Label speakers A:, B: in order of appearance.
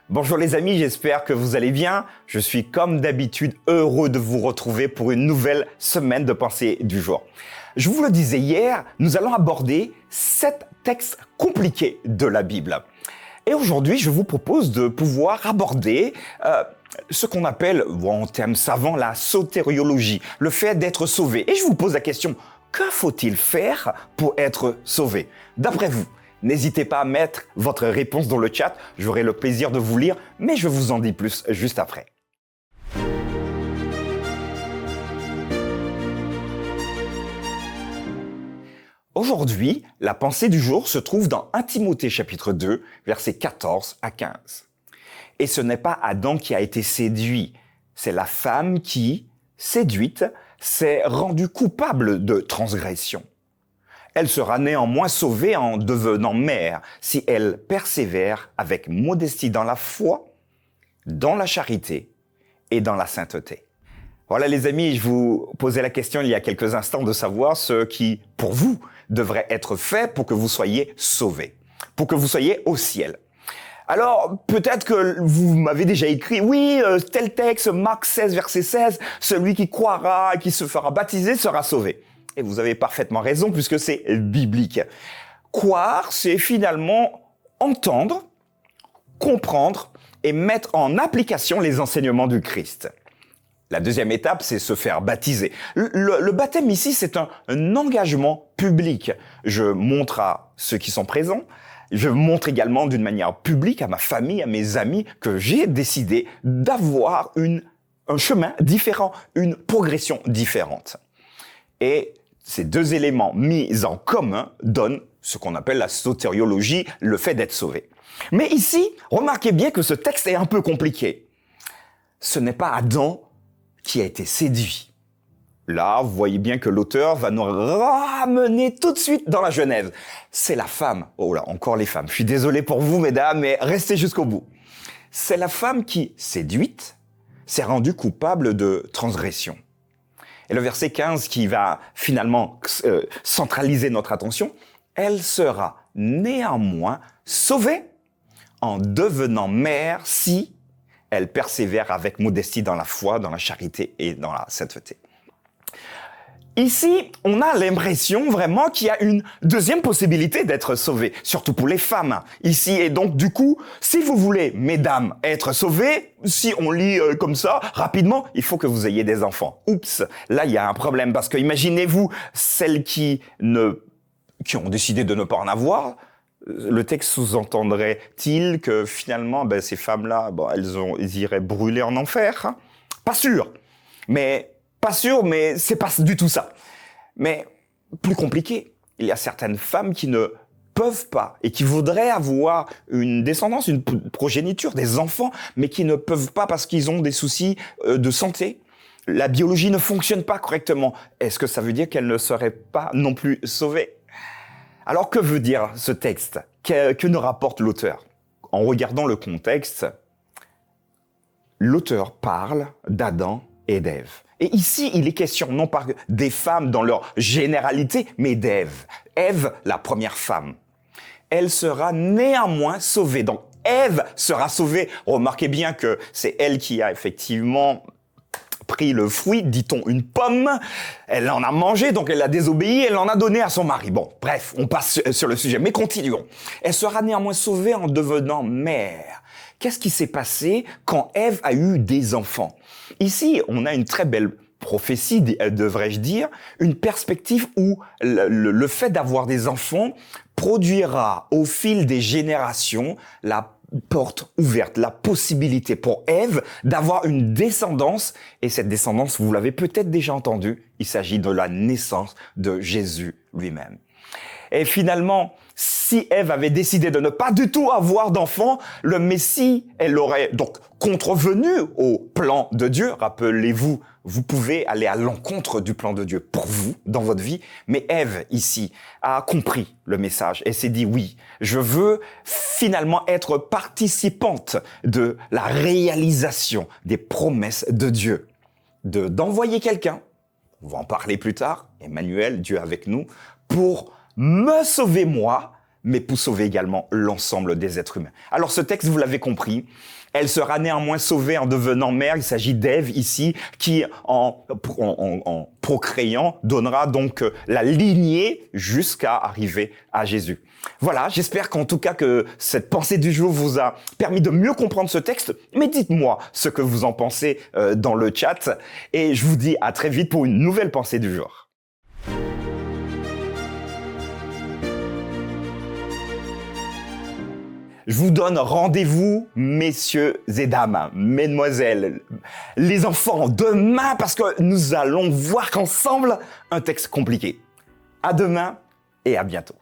A: Bonjour les amis, j'espère que vous allez bien. Je suis comme d'habitude heureux de vous retrouver pour une nouvelle semaine de pensée du jour. Je vous le disais hier, nous allons aborder 7 textes compliqués de la Bible. Et aujourd'hui, je vous propose de pouvoir aborder ce qu'on appelle, en termes savants, la sotériologie, le fait d'être sauvé. Et je vous pose la question, que faut-il faire pour être sauvé? D'après vous, n'hésitez pas à mettre votre réponse dans le chat, j'aurai le plaisir de vous lire, mais je vous en dis plus juste après. Aujourd'hui, la pensée du jour se trouve dans 1 Timothée chapitre 2, versets 14 à 15. Et ce n'est pas Adam qui a été séduit, c'est la femme qui, séduite, s'est rendue coupable de transgression. Elle sera néanmoins sauvée en devenant mère si elle persévère avec modestie dans la foi, dans la charité et dans la sainteté. Voilà les amis, je vous posais la question il y a quelques instants de savoir ce qui, pour vous, devrait être fait pour que vous soyez sauvés, pour que vous soyez au ciel. Alors, peut-être que vous m'avez déjà écrit, oui, tel texte, Marc 16, verset 16, celui qui croira et qui se fera baptiser sera sauvé. Et vous avez parfaitement raison puisque c'est biblique. Croire, c'est finalement entendre, comprendre et mettre en application les enseignements du Christ. La deuxième étape, c'est se faire baptiser. Le baptême ici, c'est un engagement public. Je montre à ceux qui sont présents, je montre également d'une manière publique à ma famille, à mes amis, que j'ai décidé d'avoir un chemin différent, une progression différente. Et ces deux éléments mis en commun donnent ce qu'on appelle la sotériologie, le fait d'être sauvé. Mais ici, remarquez bien que ce texte est un peu compliqué. Ce n'est pas Adam qui a été séduit. Là, vous voyez bien que l'auteur va nous ramener tout de suite dans la Genèse. C'est la femme. Oh là, encore les femmes. Je suis désolé pour vous, mesdames, mais restez jusqu'au bout. C'est la femme qui, séduite, s'est rendue coupable de transgression. Et le verset 15 qui va finalement centraliser notre attention, elle sera néanmoins sauvée en devenant mère si elle persévère avec modestie dans la foi, dans la charité et dans la sainteté. Ici, on a l'impression vraiment qu'il y a une deuxième possibilité d'être sauvé, surtout pour les femmes. Ici, et donc du coup, si vous voulez, mesdames, être sauvées, si on lit comme ça, rapidement, il faut que vous ayez des enfants. Oups, là il y a un problème, parce que imaginez-vous, celles qui ont décidé de ne pas en avoir, le texte sous-entendrait-il que finalement, ces femmes-là, elles iraient brûler en enfer, hein? Pas sûr, mais c'est pas du tout ça. Mais plus compliqué, il y a certaines femmes qui ne peuvent pas et qui voudraient avoir une descendance, une progéniture, des enfants, mais qui ne peuvent pas parce qu'ils ont des soucis de santé. La biologie ne fonctionne pas correctement. Est-ce que ça veut dire qu'elles ne seraient pas non plus sauvées? Alors que veut dire ce texte? Que nous rapporte l'auteur? En regardant le contexte, l'auteur parle d'Adam et d'Ève. Et ici, il est question non pas des femmes dans leur généralité, mais d'Ève. Ève, la première femme. Elle sera néanmoins sauvée. Donc, Ève sera sauvée. Remarquez bien que c'est elle qui a effectivement pris le fruit, dit-on une pomme. Elle en a mangé, donc elle a désobéi, elle en a donné à son mari. Bon, bref, on passe sur le sujet. Mais continuons. Elle sera néanmoins sauvée en devenant mère. Qu'est-ce qui s'est passé quand Ève a eu des enfants? Ici, on a une très belle prophétie, devrais-je dire, une perspective où le fait d'avoir des enfants produira au fil des générations la porte ouverte, la possibilité pour Ève d'avoir une descendance. Et cette descendance, vous l'avez peut-être déjà entendu, il s'agit de la naissance de Jésus lui-même. Et finalement, si Ève avait décidé de ne pas du tout avoir d'enfant, le Messie, elle aurait donc contrevenu au plan de Dieu. Rappelez-vous, vous pouvez aller à l'encontre du plan de Dieu pour vous, dans votre vie. Mais Ève, ici, a compris le message et s'est dit, oui, je veux finalement être participante de la réalisation des promesses de Dieu. D'envoyer quelqu'un, on va en parler plus tard, Emmanuel, Dieu avec nous, pour me sauver moi, mais pour sauver également l'ensemble des êtres humains. Alors ce texte, vous l'avez compris, elle sera néanmoins sauvée en devenant mère. Il s'agit d'Ève ici, qui en procréant donnera donc la lignée jusqu'à arriver à Jésus. Voilà, j'espère qu'en tout cas que cette pensée du jour vous a permis de mieux comprendre ce texte. Mais dites-moi ce que vous en pensez dans le chat. Et je vous dis à très vite pour une nouvelle pensée du jour. Je vous donne rendez-vous, messieurs et dames, mesdemoiselles, les enfants, demain, parce que nous allons voir qu'ensemble un texte compliqué. À demain et à bientôt.